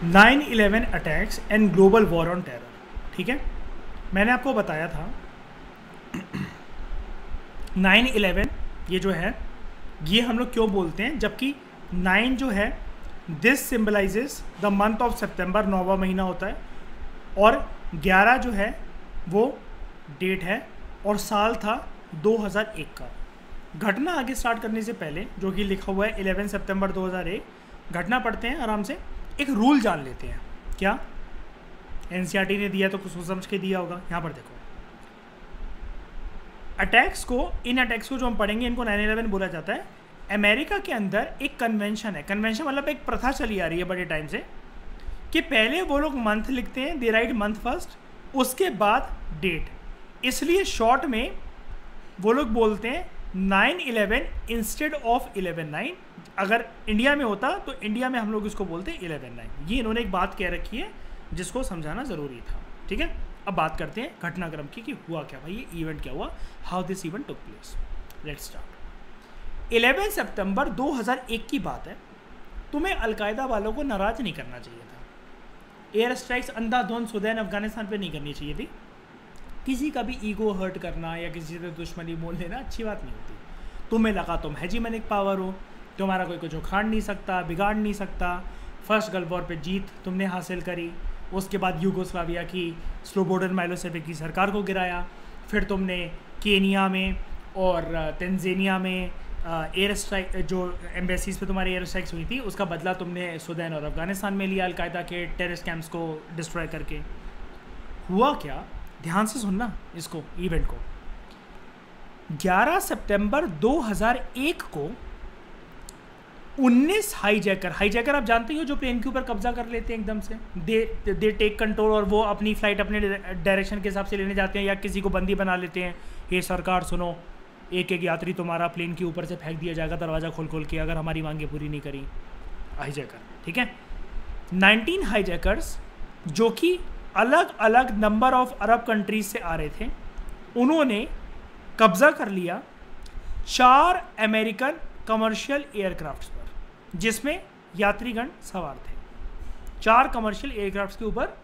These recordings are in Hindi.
9/11 attacks and global war on terror. ठीक है, मैंने आपको बताया था 9/11 ये जो है ये हम लोग क्यों बोलते हैं, जबकि 9 जो है this symbolizes the month of September, 9वां महीना होता है, और 11 जो है वो डेट है और साल था 2001 का। घटना आगे स्टार्ट करने से पहले जो कि लिखा हुआ है 11 सितंबर 2001, घटना पढ़ते हैं आराम से, एक रूल जान लेते हैं। क्या एनसीईआरटी ने दिया तो कुछ सोच समझ के दिया होगा। यहाँ पर देखो, अटैक्स को, इन अटैक्स को जो हम पढ़ेंगे इनको 9/11 बोला जाता है। अमेरिका के अंदर एक कन्वेंशन है, कन्वेंशन मतलब एक प्रथा चली आ रही है बड़े टाइम से, कि पहले वो लोग मंथ लिखते हैं, दे राइट मंथ फर्स्ट, उसके बाद डेट, इसलिए शॉर्ट में वो लोग बोलते हैं 9/11 इंस्टेड ऑफ 11/9। अगर इंडिया में होता तो इंडिया में हम लोग इसको बोलते हैं 11/9। ये इन्होंने एक बात कह रखी है जिसको समझाना ज़रूरी था। ठीक है, अब बात करते हैं घटनाक्रम की कि हुआ क्या भाई, ये इवेंट क्या हुआ, how this event took place. Let's start. 11 सितंबर 2001 की बात है। तुम्हें अलकायदा वालों को नाराज़ नहीं करना चाहिए था। एयर स्ट्राइक्स अंधाधुंध सुदैन अफगानिस्तान पे नहीं करनी चाहिए थी। किसी का भी ईगो हर्ट करना या किसी से दुश्मनी मोल लेना अच्छी बात नहीं होती। तुम्हें लगा तुम हेजीमोनिक पावर हो, तुम्हारा कोई कुछ उखाड़ नहीं सकता, बिगाड़ नहीं सकता। फर्स्ट गल्फ वॉर पे जीत तुमने हासिल करी, उसके बाद यूगोस्लाविया की स्लोबोडन माइलोसेविक की सरकार को गिराया, फिर तुमने केनिया में और तंजानिया में एयर स्ट्राइक, जो एम्बेसीज पे तुम्हारी एयर स्ट्राइक्स हुई थी, उसका बदला तुमने सुदैन और अफगानिस्तान में लिया अलकायदा के टेररिस्ट कैंप्स को डिस्ट्रॉय करके। हुआ क्या, ध्यान से सुनना इसको, इवेंट को। 11 सितंबर 2001 को 19 हाईजैकर आप जानते हो जो प्लेन के ऊपर कब्जा कर लेते हैं एकदम से, दे टेक कंट्रोल, और वो अपनी फ्लाइट अपने डायरेक्शन के हिसाब से लेने जाते हैं या किसी को बंदी बना लेते हैं। ये सरकार सुनो, एक एक यात्री तुम्हारा प्लेन के ऊपर से फेंक दिया जाएगा दरवाज़ा खोल खोल के अगर हमारी मांगे पूरी नहीं करी। हाईजैकर, ठीक है। 19 हाईजैकर्स जो कि अलग अलग नंबर ऑफ अरब कंट्रीज से आ रहे थे, उन्होंने कब्जा कर लिया 4 अमेरिकन कमर्शियल एयरक्राफ्ट्स पर जिसमें यात्रीगण सवार थे। 4 कमर्शियल एयरक्राफ्ट्स के ऊपर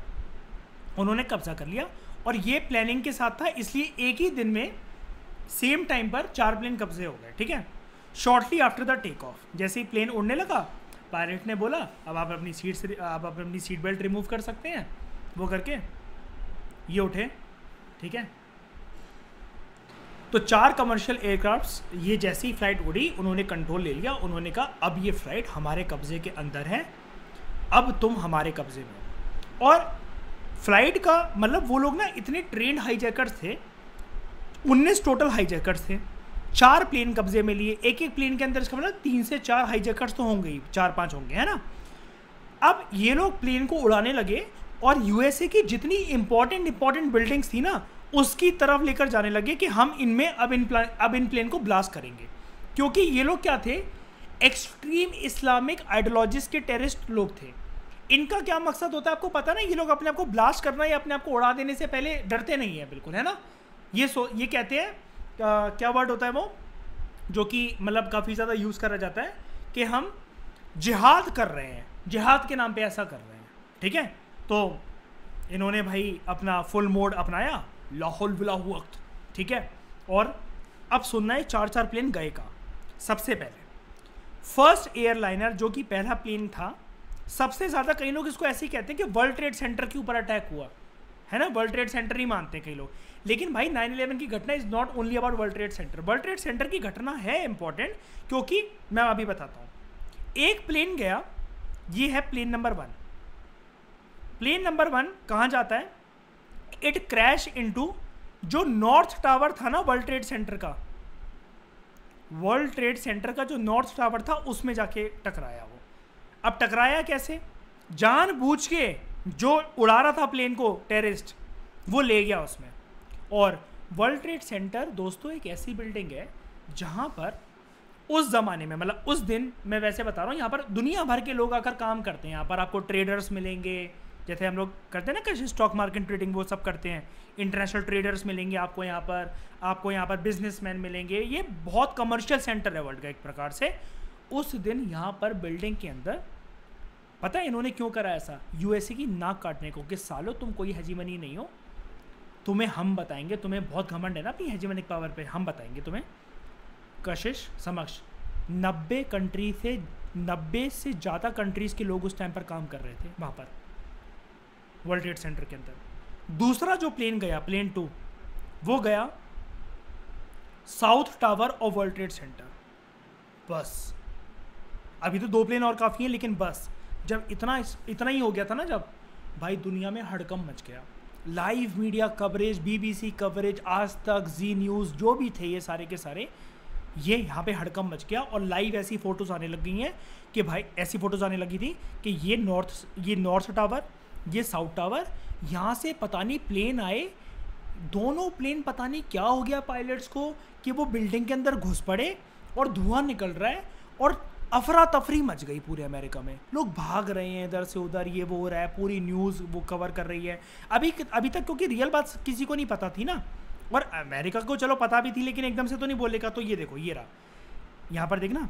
उन्होंने कब्जा कर लिया, और ये प्लानिंग के साथ था, इसलिए एक ही दिन में सेम टाइम पर 4 प्लेन कब्जे हो गए। ठीक है, shortly after the take off, जैसे ही प्लेन उड़ने लगा, पायलट ने बोला अब आप अपनी सीट बेल्ट रिमूव कर सकते हैं, वो करके ये उठे। ठीक है, तो 4 कमर्शियल एयरक्राफ्ट्स, ये जैसी ही फ्लाइट उड़ी उन्होंने कंट्रोल ले लिया। उन्होंने कहा अब ये फ्लाइट हमारे कब्जे के अंदर है, अब तुम हमारे कब्जे में हो। और फ्लाइट का मतलब वो लोग ना इतने ट्रेंड हाईजैकर्स थे, 19 टोटल हाईजैकर्स थे, 4 प्लेन कब्जे में लिए। एक एक प्लेन के अंदर इसका मतलब 3 से 4 हाईजैकर्स तो होंगे ही, 4-5 होंगे, है ना। अब ये लोग प्लेन को उड़ाने लगे और यूएसए की जितनी इंपॉर्टेंट बिल्डिंग्स थी ना उसकी तरफ लेकर जाने लगे कि हम इनमें अब इन प्लेन को ब्लास्ट करेंगे, क्योंकि ये लोग क्या थे, एक्सट्रीम इस्लामिक आइडियोलॉजिस्ट के टेररिस्ट लोग थे। इनका क्या मकसद होता है आपको पता ना, ये लोग अपने आप को ब्लास्ट करना या अपने आप को उड़ा देने से पहले डरते नहीं है बिल्कुल, है ना। ये कहते हैं क्या वर्ड होता है वो, जो कि मतलब काफ़ी ज़्यादा यूज़ करा जाता है कि हम जिहाद कर रहे हैं, जिहाद के नाम पे ऐसा कर रहे हैं। ठीक है, तो इन्होंने भाई अपना फुल मोड अपनाया, लाहौल बिलाहु वक्त। ठीक है, और अब सुनना है 4 प्लेन गए का। सबसे पहले फर्स्ट एयरलाइनर जो कि पहला प्लेन था, सबसे ज़्यादा कई लोग इसको ऐसे ही कहते हैं कि वर्ल्ड ट्रेड सेंटर के ऊपर अटैक हुआ है ना, वर्ल्ड ट्रेड सेंटर ही मानते हैं कई लोग। लेकिन भाई 9/11 की घटना is not only about world Trade centre. World Trade centre की घटना है इंपॉर्टेंट, क्योंकि मैं अभी बताता हूँ। एक प्लेन गया, ये है प्लेन नंबर 1। प्लेन नंबर 1 कहाँ जाता है, इट क्रैश इनटू जो नॉर्थ टावर था ना वर्ल्ड ट्रेड सेंटर का, वर्ल्ड ट्रेड सेंटर का जो नॉर्थ टावर था उसमें जाके टकराया वो। अब टकराया कैसे, जानबूझ के जो उड़ा रहा था प्लेन को टेररिस्ट, वो ले गया उसमें। और वर्ल्ड ट्रेड सेंटर दोस्तों एक ऐसी बिल्डिंग है जहाँ पर उस ज़माने में, मतलब उस दिन, मैं वैसे बता रहा हूँ, यहाँ पर दुनिया भर के लोग आकर काम करते हैं। यहाँ पर आपको ट्रेडर्स मिलेंगे, जैसे हम लोग करते हैं ना कैसे स्टॉक मार्केट ट्रेडिंग, वो सब करते हैं। इंटरनेशनल ट्रेडर्स मिलेंगे आपको यहाँ पर बिजनेसमैन मिलेंगे। ये बहुत कमर्शियल सेंटर है वर्ल्ड का एक प्रकार से। उस दिन यहाँ पर बिल्डिंग के अंदर पता है इन्होंने क्यों करा ऐसा? यूएसए की नाक काटने को, कि सालो तुम कोई हेजीमनी नहीं हो, तुम्हें हम बताएंगे, तुम्हें बहुत घमंड है ना अपनी हेजीमनिक पावर पे, हम बताएंगे तुम्हें। कशिश समक्ष 90 से ज़्यादा कंट्रीज़ के लोग उस टाइम पर काम कर रहे थे वहाँ पर वर्ल्ड ट्रेड सेंटर के अंदर। दूसरा जो प्लेन गया, प्लेन 2, वो गया साउथ टावर और वर्ल्ड ट्रेड सेंटर। बस अभी तो 2 प्लेन और काफ़ी हैं, लेकिन बस जब इतना ही हो गया था ना, जब भाई दुनिया में हड़कंप मच गया। Live media coverage, BBC coverage, आज तक, जी न्यूज़, जो भी थे ये सारे के सारे, ये यहाँ पे हड़कंप मच गया। और लाइव ऐसी फ़ोटोज़ आने लग गई हैं कि भाई, ऐसी फ़ोटोज़ आने लगी थी कि ये नॉर्थ टावर, ये साउथ टावर, यहाँ से पता नहीं प्लेन आए, दोनों प्लेन पता नहीं क्या हो गया पायलट्स को कि वो बिल्डिंग के अंदर घुस पड़े और धुआं निकल रहा है और अफरा तफरी मच गई पूरे अमेरिका में। लोग भाग रहे हैं इधर से उधर, ये वो हो रहा है, पूरी न्यूज़ वो कवर कर रही है अभी तक, क्योंकि रियल बात किसी को नहीं पता थी ना, और अमेरिका को चलो पता भी थी, लेकिन एकदम से तो नहीं बोलेगा। तो ये देखो, ये रहा, यहाँ पर देखना,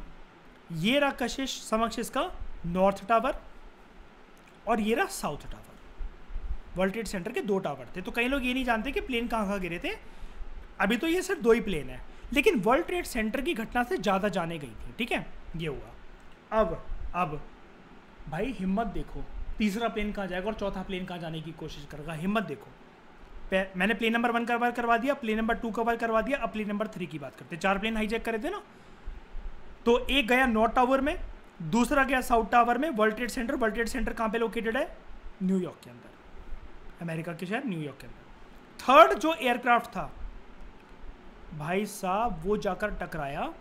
ये रहा कशिश समक्ष इसका नॉर्थ टावर, और ये रहा south tower. World Trade centre के 2 टावर थे। तो कई लोग ये नहीं जानते कि प्लेन कहाँ गिरे थे। अभी तो ये सिर्फ 2 ही प्लेन है, लेकिन वर्ल्ड ट्रेड सेंटर की घटना से ज़्यादा जाने गई थी। ठीक है, ये हुआ। अब भाई हिम्मत देखो, तीसरा प्लेन कहाँ जाएगा और चौथा प्लेन कहाँ जाने की कोशिश करेगा, हिम्मत देखो। मैंने प्लेन नंबर 1 कवर करवा दिया, प्लेन नंबर 2 कवर करवा दिया, अब प्लेन नंबर 3 की बात करते हैं। 4 प्लेन हाईजैक करे थे ना, तो एक गया नॉर्थ टावर में, दूसरा गया साउथ टावर में। वर्ल्ड ट्रेड सेंटर कहाँ पे लोकेटेड है? न्यूयॉर्क के अंदर, अमेरिका के शहर न्यूयॉर्क के अंदर। थर्ड जो एयरक्राफ्ट था भाई साहब, वो जाकर टकराया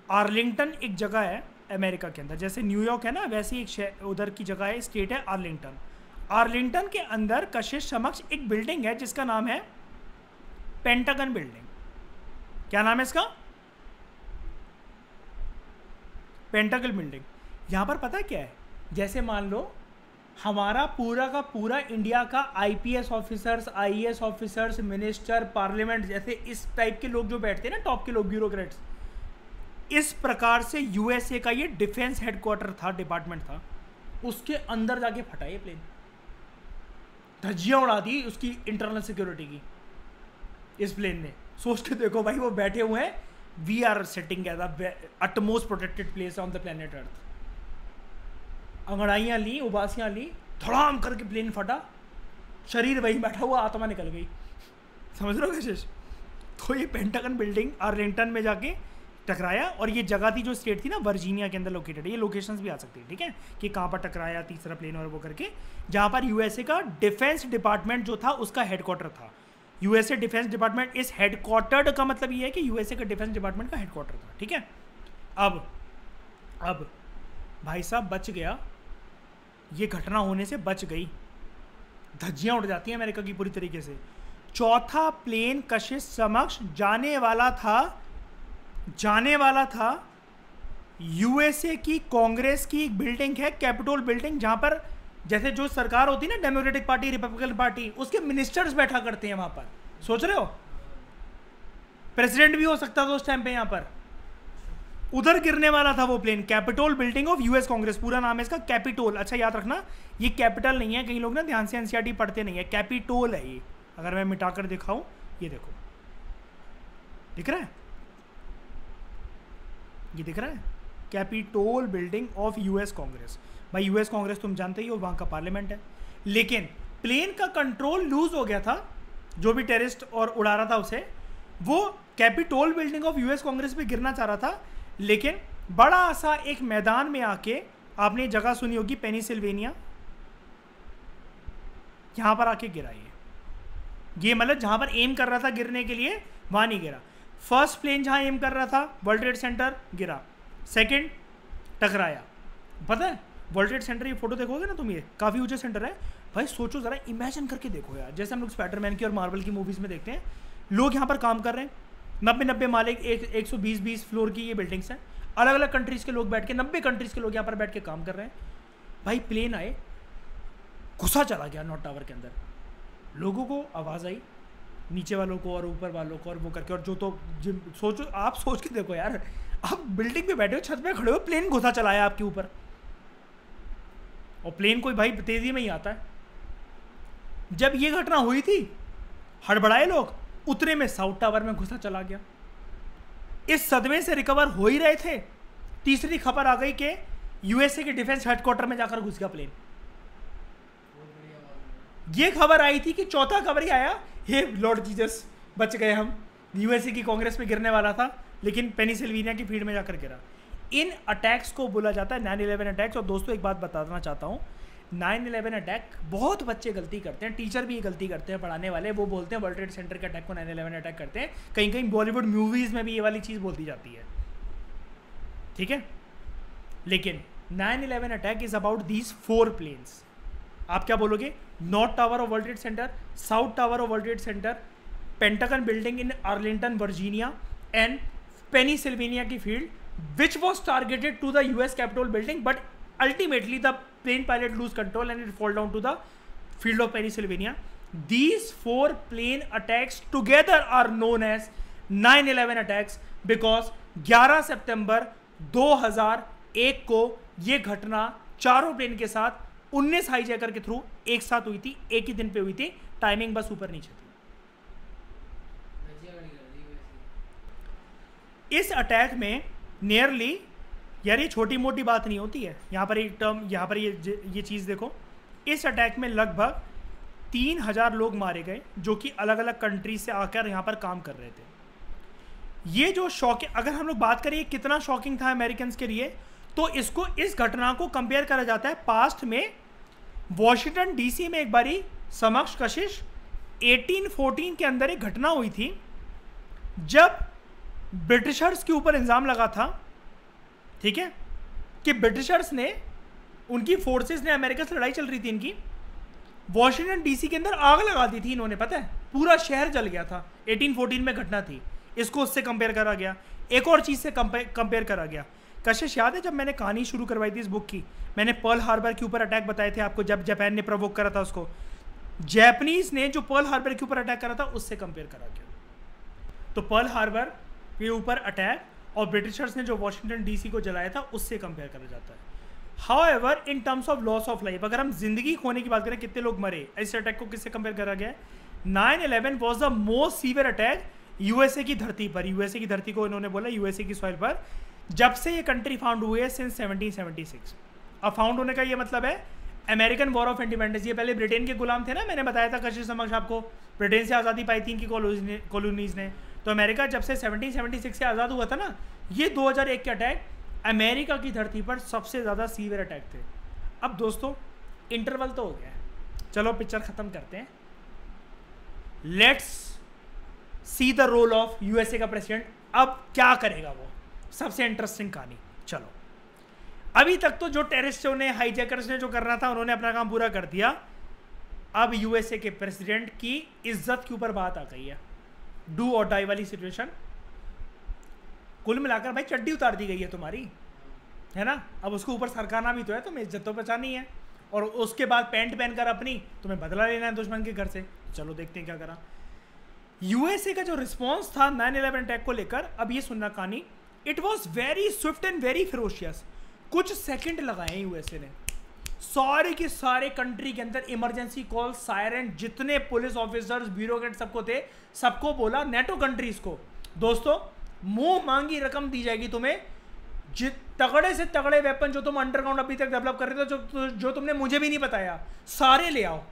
आर्लिंगटन, एक जगह है अमेरिका के अंदर, जैसे न्यूयॉर्क है ना, वैसे एक उधर की जगह है, स्टेट है आर्लिंगटन। आर्लिंगटन के अंदर कशिश समक्ष एक बिल्डिंग है जिसका नाम है पेंटागन बिल्डिंग। क्या नाम है इसका? Pentagon building. यहां पर पता है क्या है, जैसे मान लो हमारा पूरा का पूरा इंडिया का IPS officers, IAS officers, minister, parliament, जैसे इस टाइप के लोग जो बैठते हैं ना, टॉप के लोग, ब्यूरोक्रेट्स, इस प्रकार से यूएसए का ये डिफेंस हेडक्वार्टर था, डिपार्टमेंट था, उसके अंदर जाके फटा ये प्लेन, धज्जियां उड़ा दी उसकी इंटरनल सिक्योरिटी की इस प्लेन ने। सोच के देखो भाई, वो बैठे हुए हैं, we are sitting as the utmost protected place on the planet Earth. अंगड़ाइयाँ ली, उबासियाँ ली, धड़ाम करके प्लेन फटा, शरीर वहीं बैठा हुआ, आत्मा निकल गई। समझ रहे हो कशिश? तो ये पेंटागन बिल्डिंग आर्लिंगटन में जाके टकराया, और ये जगह थी जो स्टेट थी ना, वर्जीनिया के अंदर लोकेटेड है। ये लोकेशंस भी आ सकती है, ठीक है, कि कहाँ पर टकराया तीसरा प्लेन और वो करके, जहाँ पर यूएसए का डिफेंस डिपार्टमेंट जो था उसका हेडक्वार्टर था। यूएसए डिफेंस डिपार्टमेंट इस हेडक्वार्टर्ड का मतलब ये है कि यूएसए का डिफेंस डिपार्टमेंट का हेडक्वार्टर था। ठीक है, अब भाई साहब बच गया, ये घटना होने से बच गई। धज्जियां उड़ जाती हैं अमेरिका की पूरी तरीके से। चौथा प्लेन कशिश समक्ष जाने वाला था यूएसए की कांग्रेस की एक बिल्डिंग है, कैपिटोल बिल्डिंग, जहां पर जैसे जो सरकार होती है ना, डेमोक्रेटिक पार्टी, रिपब्लिकन पार्टी, उसके मिनिस्टर्स बैठा करते हैं वहां पर। सोच रहे हो, प्रेसिडेंट भी हो सकता था उस टाइम पे यहां पर। उधर गिरने वाला था वो plane, Capitol building of US Congress, पूरा नाम है इसका कैपिटोल। अच्छा याद रखना, ये कैपिटल नहीं है, कई लोग ना ध्यान से एनसीईआरटी पढ़ते नहीं है, कैपिटोल है ये। अगर मैं मिटाकर दिखाऊं, ये देखो, दिख रहा है, ये दिख रहा है, Capitol building of US Congress. भाई यूएस कांग्रेस तुम जानते ही हो, वहां का पार्लियामेंट है। लेकिन प्लेन का कंट्रोल लूज हो गया था, जो भी टेररिस्ट और उड़ा रहा था उसे, वो Capitol building of US Congress पे गिरना चाह रहा था, लेकिन बड़ा सा एक मैदान में आके, आपने जगह सुनी होगी पेनिसिल्वेनिया, यहां पर आके गिरा ये मतलब जहां पर एम कर रहा था गिरने के लिए, वहां नहीं गिरा। फर्स्ट प्लेन जहां एम कर रहा था, वर्ल्ड ट्रेड सेंटर, गिरा। सेकंड टकराया। पता है वर्ल्ड ट्रेड सेंटर, ये फोटो देखोगे ना तुम, ये काफी ऊंचा सेंटर है भाई। सोचो जरा, इमेजिन करके देखो यार, जैसे हम लोग स्पाइडरमैन की और मार्वल की मूवीज में देखते हैं, लोग यहाँ पर काम कर रहे हैं, 90 माले, 120 फ्लोर की ये बिल्डिंग्स हैं, अलग अलग कंट्रीज़ के लोग बैठ के, 90 कंट्रीज़ के लोग यहाँ पर बैठ के काम कर रहे हैं। भाई प्लेन आए, घुसा चला गया नॉर्थ टावर के अंदर, लोगों को आवाज़ आई, नीचे वालों को और ऊपर वालों को, और वो करके, और जो तो सोचो, आप सोच के देखो यार, आप बिल्डिंग पे बैठे हो, छत पे खड़े हो, प्लेन घुसा चलाया आपके ऊपर। और प्लेन कोई भाई तेजी में ही आता है। जब ये घटना हुई थी, हड़बड़ाए लोग, उतने में साउथ टावर में घुसा चला गया। इस सदमे से रिकवर हो ही रहे थे, तीसरी खबर आ गई कि यूएसए के डिफेंस हेडक्वार्टर में जाकर घुस गया प्लेन। ये खबर आई थी कि चौथा खबर ही आया, हे लॉर्ड जीसस, बच गए हम, यूएसए की कांग्रेस में गिरने वाला था लेकिन पेनिसिल्वेनिया की फील्ड में जाकर गिरा। इन अटैक्स को बोला जाता है 9/11 अटैक्स। और दोस्तों एक बात बताना चाहता हूँ, 9/11 अटैक बहुत बच्चे गलती करते हैं, टीचर भी ये गलती करते हैं, पढ़ाने वाले, वो बोलते हैं वर्ल्ड ट्रेड सेंटर के अटैक को 9/11 अटैक करते हैं। कहीं कहीं बॉलीवुड मूवीज़ में भी ये वाली चीज़ बोलती जाती है, ठीक है। लेकिन 9/11 attack is about these 4 planes. आप क्या बोलोगे? North Tower of World Trade Center, South Tower of World Trade Center, Pentagon building in Arlington Virginia and Pennsylvania की field which was targeted to the US Capitol building, but ultimately the plane pilot lose control and it fall down to the field of Pennsylvania. These 4 plane attacks together are known as 9/11 attacks because 11 सितंबर 2001 को ये घटना चारों प्लेन के साथ 19 हाईजैकर के थ्रू एक साथ हुई थी, एक ही दिन पे हुई थी, टाइमिंग बस ऊपर नीचे थी। इस अटैक में नियरली, यार ये छोटी मोटी बात नहीं होती है, यहाँ पर एक टर्म, यहाँ पर ये चीज़ देखो, इस अटैक में लगभग 3000 लोग मारे गए जो कि अलग अलग कंट्री से आकर यहाँ पर काम कर रहे थे। ये जो शॉक, अगर हम लोग बात करें कितना शॉकिंग था अमेरिकन के लिए, तो इसको, इस घटना को कंपेयर करा जाता है पास्ट में वॉशिंगटन डीसी में एक बारी समक्ष कशिश 1814 के अंदर एक घटना हुई थी जब ब्रिटिशर्स के ऊपर इल्ज़ाम लगा था, ठीक है, कि ब्रिटिशर्स ने, उनकी फोर्सेस ने, अमेरिका से लड़ाई चल रही थी इनकी, वॉशिंगटन डीसी के अंदर आग लगा दी थी इन्होंने, पता है, पूरा शहर जल गया था। 1814 में घटना थी, इसको उससे कंपेयर करा गया। एक और चीज़ से कंपेयर करा गया। कशिश याद है जब मैंने कहानी शुरू करवाई थी इस बुक की, मैंने पर्ल हार्बर के ऊपर अटैक बताए थे आपको, जब जापान ने प्रोवोक करा था उसको, जैपनीज ने जो पर्ल हार्बर के ऊपर अटैक करा था उससे कंपेयर करा गया। तो पर्ल हार्बर के ऊपर अटैक और ब्रिटिशर्स ने जो वॉशिंगटन डीसी को जलाया था उससे कंपेयर करा जाता है। However in terms of loss of life, अगर हम जिंदगी खोने की बात करें, कितने लोग मरे, इस अटैक को किससे कंपेयर करा गया है? 9/11 was the most severe attack USA की धरती पर, यूएसए की धरती को इन्होंने बोला, यूएसए की सॉइल पर, जब से ये कंट्री फाउंड हुई है सिंस 1776। अब फाउंड होने का ये मतलब है अमेरिकन वॉर ऑफ इंडिपेंडेंस। ये पहले ब्रिटेन के गुलाम थे ना, मैंने बताया था कशिश समक्ष आपको, ब्रिटेन से आज़ादी पाई थी इनकी कॉलोनीज ने। तो अमेरिका जब से 1776 से आज़ाद हुआ था ना, ये 2001 के अटैक अमेरिका की धरती पर सबसे ज़्यादा सीवियर अटैक थे। अब दोस्तों इंटरवल तो हो गया है, चलो पिक्चर ख़त्म करते हैं। Let's see the role of USA का प्रेसिडेंट, अब क्या करेगा वो, सबसे इंटरेस्टिंग कहानी। चलो, अभी तक तो जो टेररिस्टों ने, हाईजैकर्स ने जो करना था उन्होंने अपना काम पूरा कर दिया। अब यूएसए के प्रेसिडेंट की इज्जत के ऊपर बात आ गई है, डू और डाई वाली सिचुएशन। कुल मिलाकर भाई चड्डी उतार दी गई है तुम्हारी, है ना। अब उसको ऊपर सरकाना भी तो है, तुम्हें इज्जत तो बचानी है, और उसके बाद पैंट पहनकर अपनी तुम्हें बदला लेना है दुश्मन के घर से। चलो देखते हैं क्या करा यूएसए का जो रिस्पॉन्स था 9/11 अटैक को लेकर। अब ये सुनना कहानी, it was very Swift and very ferocious. कुछ सेकंड लगाए यूएसए ने, सारे के सारे कंट्री के अंदर इमरजेंसी कॉल, सायरन, जितने पुलिस ऑफिसर्स, ब्यूरोक्रेट सबको थे, सबको बोला नेटो कंट्रीज को, दोस्तों मुंह मांगी रकम दी जाएगी तुम्हें, तगड़े से तगड़े वेपन जो तुम अंडरग्राउंड अभी तक डेवलप कर रहे थे, जो तुमने मुझे भी नहीं बताया, सारे ले आओ,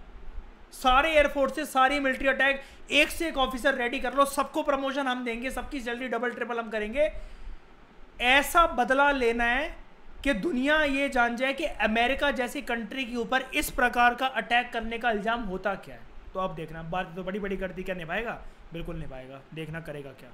सारे एयरफोर्सेस, सारी मिलिट्री अटैक, एक से एक ऑफिसर रेडी कर लो, सबको प्रमोशन हम देंगे, सबकी सैलरी डबल ट्रिपल हम करेंगे। ऐसा बदला लेना है कि दुनिया ये जान जाए कि अमेरिका जैसी कंट्री के ऊपर इस प्रकार का अटैक करने का इल्ज़ाम होता क्या है। तो अब देखना, बात तो बड़ी बड़ी कर दी, क्या निभाएगा? बिल्कुल निभाएगा, देखना करेगा क्या।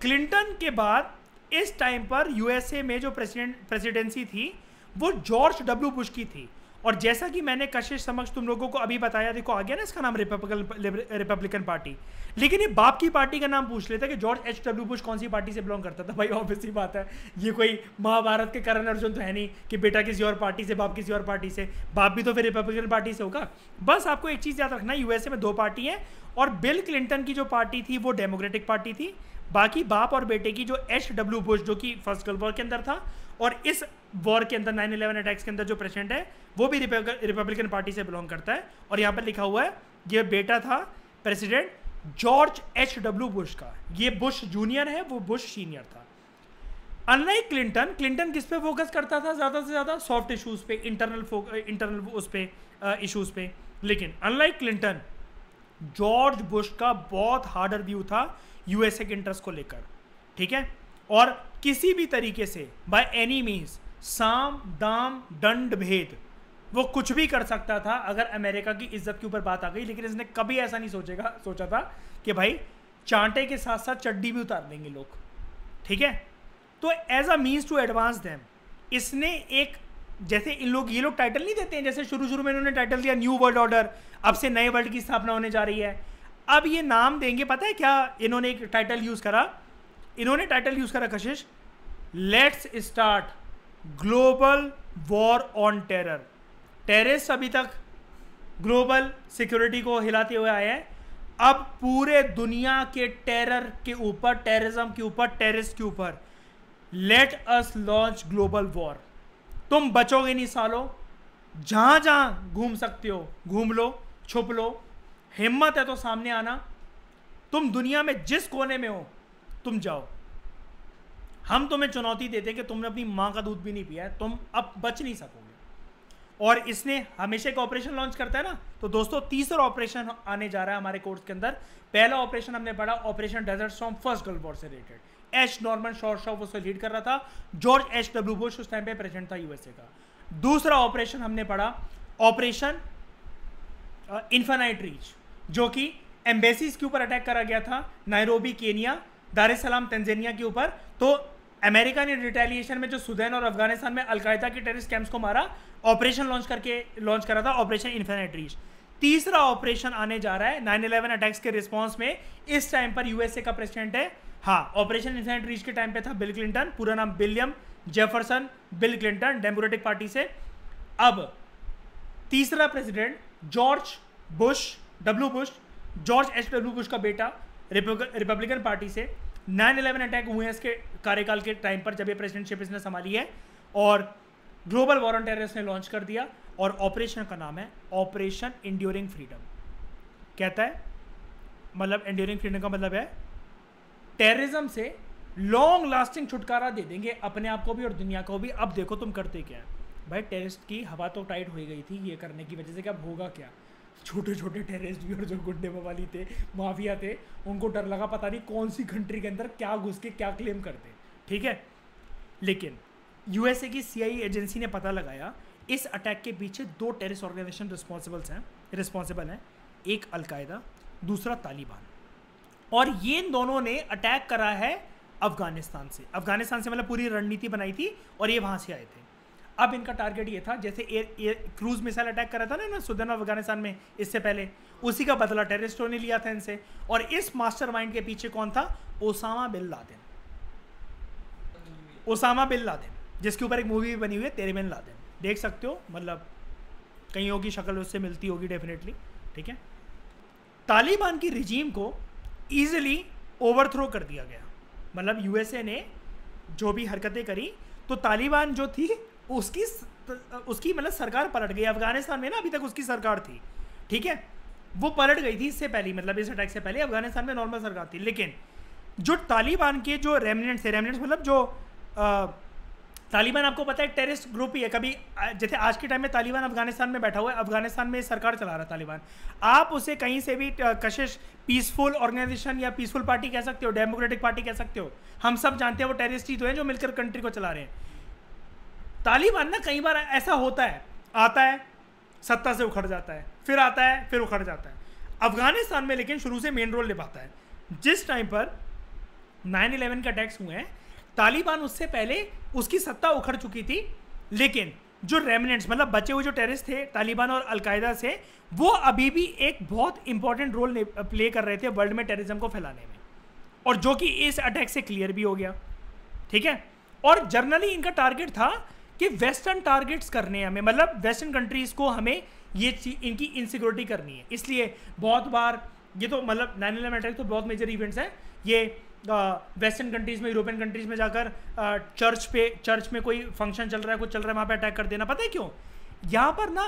क्लिंटन के बाद इस टाइम पर यूएसए में जो प्रेसिडेंसी थी वो जॉर्ज डब्ल्यू बुश की थी, और जैसा कि मैंने कशिश समक्ष तुम लोगों को अभी बताया, देखो आ गया ना इसका नाम रिपब्लिकन पार्टी, लेकिन ये बाप की पार्टी का नाम पूछ लेता कि जॉर्ज H.W. बुश कौन सी पार्टी से बिलोंग करता था। भाई ऑब्वियसली बात है, ये कोई महाभारत के कर्ण अर्जुन तो है नहीं कि बेटा किसी और पार्टी से, बाप किसी और पार्टी से, बाप भी तो फिर रिपब्लिकन पार्टी से होगा। बस आपको एक चीज़ याद रखना, यूएसए में 2 पार्टी हैं, और बिल क्लिंटन की जो पार्टी थी वो डेमोक्रेटिक पार्टी थी, बाकी बाप और बेटे की जो H.W. बुश जो कि फर्स्ट गल्फ वॉर के अंदर था, और इस वॉर के अंदर 9/11 अटैक्स के अंदर जो प्रेसिडेंट है वो भी रिपब्लिकन पार्टी से बिलोंग करता है। और यहाँ पर लिखा हुआ है ये बेटा था प्रेसिडेंट जॉर्ज H.W. बुश का। ये बुश जूनियर है, वो बुश सीनियर था। अनलाइक क्लिंटन, क्लिंटन किस पे फोकस करता था ज़्यादा से ज़्यादा? सॉफ्ट इश्यूज पे, इंटरनल उस पे इश्यूज पे। लेकिन अनलाइक क्लिंटन, जॉर्ज बुश का बहुत हार्डर व्यू था यूएसए के इंटरेस्ट को लेकर, ठीक है। और किसी भी तरीके से बाय एनी मीन्स, साम दाम दंड भेद, वो कुछ भी कर सकता था अगर अमेरिका की इज्जत के ऊपर बात आ गई। लेकिन इसने कभी ऐसा नहीं सोचा था कि भाई चांटे के साथ साथ चड्डी भी उतार देंगे लोग, ठीक है। तो as a means to advance them, इसने एक, जैसे इन लोग ये लोग टाइटल नहीं देते हैं, जैसे शुरू में इन्होंने टाइटल दिया न्यू वर्ल्ड ऑर्डर, अब से नए वर्ल्ड की स्थापना होने जा रही है। अब ये नाम देंगे, पता है क्या इन्होंने एक टाइटल यूज करा? इन्होंने टाइटल यूज करा कशिश, let's start global war on terror. Terrorist अभी तक ग्लोबल सिक्योरिटी को हिलाते हुए आए हैं, अब पूरे दुनिया के टेरर के ऊपर, टेररिज्म के ऊपर, टेररिस्ट के ऊपर, let us launch global war. तुम बचोगे नहीं सालों, जहां जहां घूम सकते हो घूम लो, छुप लो, हिम्मत है तो सामने आना। तुम दुनिया में जिस कोने में हो तुम जाओ, हम तुम्हें चुनौती देते हैं कि तुमने अपनी मां का दूध भी नहीं पिया है, तुम अब बच नहीं सकोगे। और इसने हमेशा एक ऑपरेशन लॉन्च करता है ना, तो दोस्तों तीसरा ऑपरेशन आने जा रहा है हमारे कोर्स के अंदर। पहला ऑपरेशन हमने पढ़ा operation desert storm, first gulf war से रिलेटेड, एच नॉर्मन शॉर्शॉफ उसको लीड कर रहा था, जॉर्ज H.W. बुश उस टाइम पे प्रेसिडेंट था यूएसए का। दूसरा ऑपरेशन हमने पढ़ा ऑपरेशन इन्फिनाइट रीच, जो कि एम्बेसीज के ऊपर अटैक करा गया था, नायरोबी केनिया, दार एस सलाम तंजानिया के ऊपर। तो अमेरिका ने रिटेलिएशन में जो सुदैन और अफगानिस्तान में अलकायदा के टेररिस्ट कैंप्स को मारा, ऑपरेशन लॉन्च करा था, ऑपरेशन इन्फिनाइट रीच। तीसरा ऑपरेशन आने जा रहा है 9/11 अटैक्स के रिस्पॉन्स में। इस टाइम पर यूएसए का प्रेसिडेंट है, हाँ, ऑपरेशन इन्फिनाइट रीच के टाइम पे था बिल क्लिंटन, पूरा नाम William Jefferson bill Clinton, democratic party से। अब तीसरा president George Bush, George H.W. Bush का बेटा, रिपब्लिकन पार्टी से। 9/11 अटैक हुए हैं इसके कार्यकाल के टाइम पर, जब ये प्रेसिडेंटशिप इसने संभाली है, और ग्लोबल वॉर ऑन टेरर इसने लॉन्च कर दिया। और ऑपरेशन का नाम है ऑपरेशन एंड्यूरिंग फ्रीडम। कहता है, मतलब एंड्यूरिंग फ्रीडम का मतलब है टेररिज्म से लॉन्ग लास्टिंग छुटकारा दे देंगे अपने आप को भी और दुनिया को भी। अब देखो तुम करते क्या है भाई, टेररिस्ट की हवा तो टाइट हो गई थी ये करने की वजह से, कि अब होगा क्या। छोटे छोटे टेररिस्ट भी और जो गुंडे मवाली थे, माफिया थे, उनको डर लगा पता नहीं कौन सी कंट्री के अंदर क्या घुस के क्या क्लेम करते, ठीक है। लेकिन यूएसए की CIA एजेंसी ने पता लगाया इस अटैक के पीछे दो टेररिस्ट ऑर्गेनाइजेशन रिस्पॉन्सिबल हैं, एक अलकायदा, दूसरा तालिबान। और ये इन दोनों ने अटैक करा है अफगानिस्तान से मतलब पूरी रणनीति बनाई थी और ये वहां से आए थे। अब इनका टारगेट ये था, जैसे एयर क्रूज मिसाइल अटैक करा था ना सुदैन अफगानिस्तान में इससे पहले, उसी का बदला टेररिस्टों ने लिया था इनसे। और इस मास्टरमाइंड के पीछे कौन था? ओसामा बिन लादेन, जिसके ऊपर एक मूवी भी बनी हुई है तेरे बिन लादेन, देख सकते हो, मतलब कईयों की शक्ल उससे मिलती होगी डेफिनेटली, ठीक है। तालिबान की रिजीम को ईजिली ओवरथ्रो कर दिया गया, मतलब यूएसए ने जो भी हरकतें करी तो तालिबान जो थी उसकी मतलब सरकार पलट गई। अफगानिस्तान में ना अभी तक उसकी सरकार थी, ठीक है, वो पलट गई थी इससे पहले, मतलब इस अटैक से पहले अफगानिस्तान में नॉर्मल सरकार थी। लेकिन जो तालिबान के जो रेमिनेंट्स मतलब जो तालिबान, आपको पता है टेररिस्ट ग्रुप ही है। कभी जैसे आज के टाइम में तालिबान अफगानिस्तान में बैठा हुआ है, अफगानिस्तान में सरकार चला रहा है तालिबान, आप उसे कहीं से भी कशिश पीसफुल ऑर्गेनाइजेशन या पीसफुल पार्टी कह सकते हो, डेमोक्रेटिक पार्टी कह सकते हो, हम सब जानते हैं वो टेररिस्ट ही तो हैं जो मिलकर कंट्री को चला रहे हैं। तालिबान ना कई बार ऐसा होता है, आता है सत्ता से उखड़ जाता है, फिर आता है फिर उखड़ जाता है। अफगानिस्तान में लेकिन शुरू से मेन रोल निभाता है। जिस टाइम पर 9/11 के अटैक्स हुए हैं, तालिबान उससे पहले उसकी सत्ता उखड़ चुकी थी, लेकिन जो रेमिनेंट्स मतलब बचे हुए जो टेररिस्ट थे तालिबान और अलकायदा से, वो अभी भी एक बहुत इंपॉर्टेंट रोल प्ले कर रहे थे वर्ल्ड में टेररिज्म को फैलाने में, और जो कि इस अटैक से क्लियर भी हो गया, ठीक है। और जनरली इनका टारगेट था कि वेस्टर्न टारगेट्स करने हैं हमें, मतलब वेस्टर्न कंट्रीज को हमें ये इनकी इनसिक्योरिटी करनी है। इसलिए बहुत बार ये तो मतलब 9/11 अटैक तो बहुत मेजर इवेंट्स हैं, ये वेस्टर्न कंट्रीज में, यूरोपियन कंट्रीज में जाकर चर्च में कोई फंक्शन चल रहा है, कुछ चल रहा है, वहाँ पे अटैक कर देना। पता है क्यों? यहाँ पर ना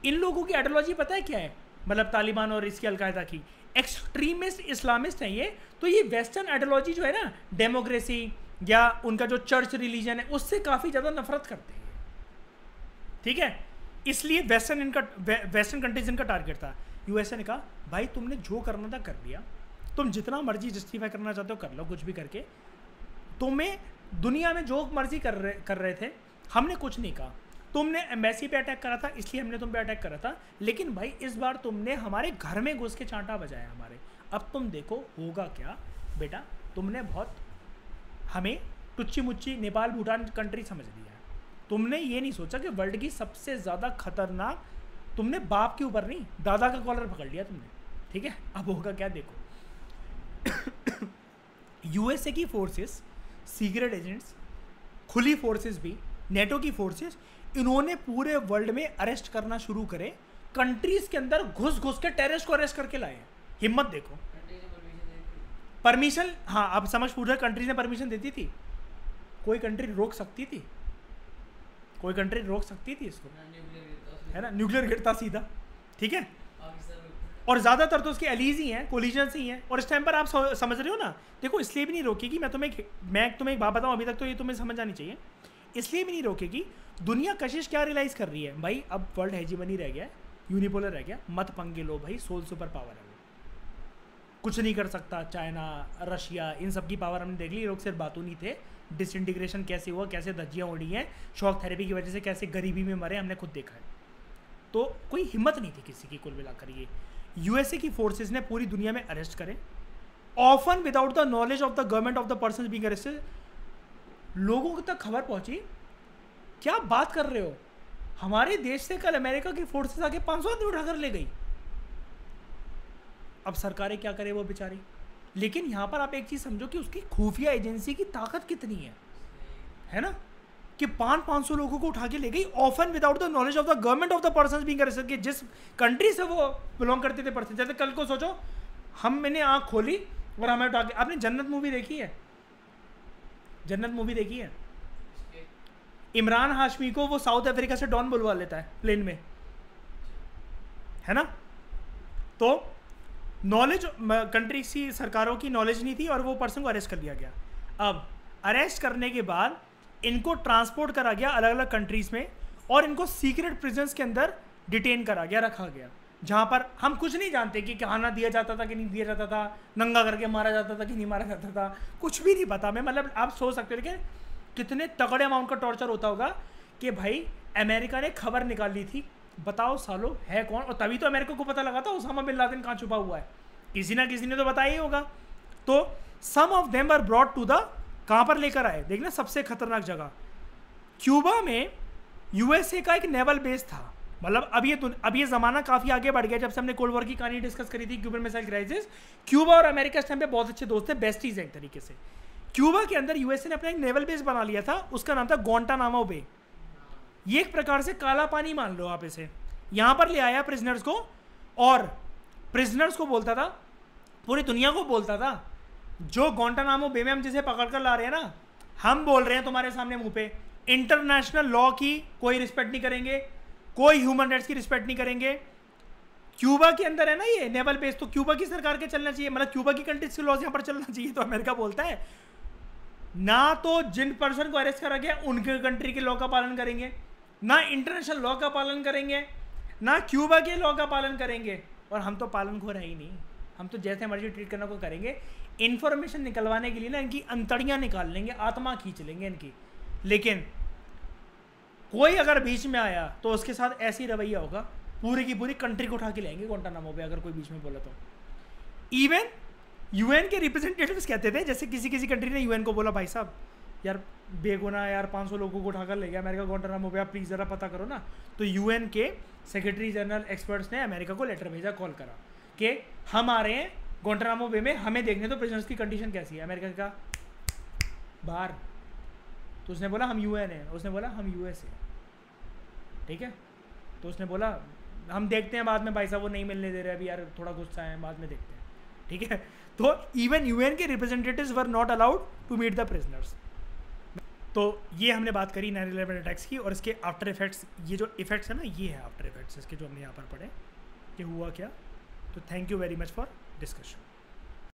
इन लोगों की आइडियोलॉजी पता है क्या है, मतलब तालिबान और इसकी अलकायदा की एक्सट्रीमिस्ट इस्लामिस्ट है ये। तो ये वेस्टर्न आइडियोलॉजी जो है ना, डेमोक्रेसी या उनका जो चर्च रिलीजन है उससे काफ़ी ज़्यादा नफरत करते हैं, ठीक है। इसलिए वेस्टर्न कंट्रीज इनका टारगेट था। यूएसए ने कहा भाई तुमने जो करना था कर लिया, तुम जितना मर्जी जस्टिफाई करना चाहते हो कर लो, कुछ भी करके। तुम्हें दुनिया में जो मर्जी कर रहे थे, हमने कुछ नहीं कहा। तुमने एम्बेसी पे अटैक करा था इसलिए हमने तुम पे अटैक करा था, लेकिन भाई इस बार तुमने हमारे घर में घुस के चांटा बजाया हमारे। अब तुम देखो होगा क्या बेटा। तुमने बहुत हमें टुच्ची मुच्ची नेपाल भूटान कंट्री समझ लिया है। तुमने ये नहीं सोचा कि वर्ल्ड की सबसे ज़्यादा खतरनाक, तुमने बाप के ऊपर नहीं दादा का कॉलर पकड़ लिया तुमने, ठीक है। अब होगा क्या देखो। यूएसए की फोर्सेस, सीक्रेट एजेंट्स, खुली फोर्सेस भी, नेटो की फोर्सेस, इन्होंने पूरे वर्ल्ड में अरेस्ट करना शुरू करे। कंट्रीज के अंदर घुस घुस के टेररिस्ट को अरेस्ट करके लाए। हिम्मत देखो। परमिशन, हाँ आप समझ पूछे, कंट्रीज ने परमिशन देती थी? कोई कंट्री रोक सकती थी? कोई कंट्री रोक सकती थी इसको? है ना, न्यूक्लियर गिरता सीधा, ठीक है। और ज़्यादातर तो उसके एलीज ही हैं, कोलिजन्स ही हैं। और इस टाइम पर आप समझ रहे हो ना, देखो इसलिए भी नहीं रोकेगी। मैं तुम्हें एक बात बताऊं, अभी तक तो ये तुम्हें समझ आनी चाहिए। इसलिए भी नहीं रोकेगी, दुनिया कशिश क्या रियलाइज़ कर रही है भाई, अब वर्ल्ड हेजीमनी रह गया, यूनिपोलर रह गया, मत पंगे लो भाई। सोल सुपर पावर है वो, कुछ नहीं कर सकता। चाइना, रशिया, इन सब की पावर हमने देख ली। लोग सिर्फ बातों नहीं थे, डिसइंटीग्रेशन कैसे हुआ, कैसे धज्जियाँ उड़ी हैं, शॉक थेरेपी की वजह से कैसे गरीबी में मरे, हमने खुद देखा है। तो कोई हिम्मत नहीं थी किसी की कुल मिलाकर। ये यूएसए की फोर्सेस ने पूरी दुनिया में अरेस्ट करे, often without the knowledge of the government of the person being arrested. लोगों तक खबर पहुंची, क्या बात कर रहे हो, हमारे देश से कल अमेरिका की फोर्सेस आके 500 आदमी उठाकर ले गई। अब सरकारें क्या करे वो बेचारी। लेकिन यहां पर आप एक चीज समझो कि उसकी खुफिया एजेंसी की ताकत कितनी है ना, कि 500 लोगों को उठा के ले गई, often without the knowledge of the government of the person being arrested, कि जिस कंट्री से वो बिलोंग करते थे पर्सन। जैसे कल को सोचो मैंने आंख खोली और हमें उठा के। आपने जन्नत मूवी देखी है? जन्नत मूवी देखी है? इमरान हाशमी को वो साउथ अफ्रीका से डॉन बुलवा लेता है प्लेन में, है ना। तो नॉलेज कंट्री की सरकारों की नॉलेज नहीं थी और वो पर्सन को अरेस्ट कर लिया गया। अब अरेस्ट करने के बाद इनको ट्रांसपोर्ट करा गया अलग अलग कंट्रीज में, और इनको सीक्रेट प्रिजन्स के अंदर डिटेन करा गया, रखा गया, जहाँ पर हम कुछ नहीं जानते कि खाना दिया जाता था कि नहीं दिया जाता था, नंगा करके मारा जाता था कि नहीं मारा जाता था, कुछ भी नहीं पता। मैं मतलब आप सोच सकते हो लेकिन कितने तगड़े अमाउंट का टॉर्चर होता होगा कि भाई अमेरिका ने खबर निकाल ली थी, बताओ सालो है कौन। और तभी तो अमेरिका को पता लगा था उसामा बिन लादेन कहाँ छुपा हुआ है, किसी ना किसी ने तो बताया ही होगा। तो some of them were brought to the, कहाँ पर लेकर आए देखना, सबसे खतरनाक जगह क्यूबा में यूएसए का एक नेवल बेस था। मतलब अब ये ज़माना काफ़ी आगे बढ़ गया। जब से हमने कोल्ड वॉर की कहानी डिस्कस करी थी, क्यूबन मिसाइल क्राइसिस, क्यूबा और अमेरिका इस टाइम पे बहुत अच्छे दोस्त थे, बेस्टीज हैं एक तरीके से। क्यूबा के अंदर यूएसए ने अपना एक नेवल बेस बना लिया था, उसका नाम था ग्वांटानामो बे। ये एक प्रकार से काला पानी मान लो आप इसे। यहाँ पर ले आया प्रिजनर्स को, और प्रिजनर्स को बोलता था, पूरी दुनिया को बोलता था, जो ग्वांटानामो बे में हम जिसे पकड़ कर ला रहे हैं ना, हम बोल रहे हैं तुम्हारे सामने मुंह पे, इंटरनेशनल लॉ की कोई रिस्पेक्ट नहीं करेंगे, कोई ह्यूमन राइट्स की रिस्पेक्ट नहीं करेंगे। क्यूबा के अंदर है ना ये नेवल बेस, तो क्यूबा की सरकार के चलना चाहिए, मतलब क्यूबा की कंट्रीज के लॉज यहाँ पर चलना चाहिए। तो अमेरिका बोलता है ना, तो जिन पर्सन को अरेस्ट करा गया उनके कंट्री के लॉ का पालन करेंगे, ना इंटरनेशनल लॉ का पालन करेंगे, ना क्यूबा के लॉ का पालन करेंगे। और हम तो पालन खो रहे ही नहीं, हम तो जैसे मर्जी ट्रीट करना को करेंगे। इन्फॉर्मेशन निकलवाने के लिए ना इनकी अंतड़ियाँ निकाल लेंगे, आत्मा खींच लेंगे इनकी। लेकिन कोई अगर बीच में आया तो उसके साथ ऐसी रवैया होगा, पूरी की पूरी कंट्री को उठा के लेंगे ग्वांटानामो पे, अगर कोई बीच में बोला तो। इवन यूएन के रिप्रेजेंटेटिव्स कहते थे, जैसे किसी कंट्री ने यूएन को बोला, भाई साहब यार बेगुनाह यार 500 लोगों को उठाकर ले गया अमेरिका ग्वांटानामो पे, आप प्लीज़ ज़रा पता करो ना। तो यूएन के सेक्रेटरी जनरल एक्सपर्ट्स ने अमेरिका को लेटर भेजा, कॉल करा कि हम आ रहे हैं ग्वांटानामो बे में, हमें देखने तो प्रिजनर्स की कंडीशन कैसी है। अमेरिका का बाहर, तो उसने बोला हम यूएन है, उसने बोला हम यूएस है, ठीक है। तो उसने बोला हम देखते हैं बाद में, भाई साहब वो नहीं मिलने दे रहे अभी यार, थोड़ा गुस्सा है, बाद में देखते हैं, ठीक है। तो इवन यूएन के representatives were not allowed to meet the prisoners. तो ये हमने बात करी 9/11 अटैक्स की, और इसके आफ्टर इफेक्ट्स, ये जो इफेक्ट्स है ना, ये है आफ्टर इफेक्ट्स इसके जो हमने यहाँ पर पढ़े कि हुआ क्या। तो thank you very much for discussion.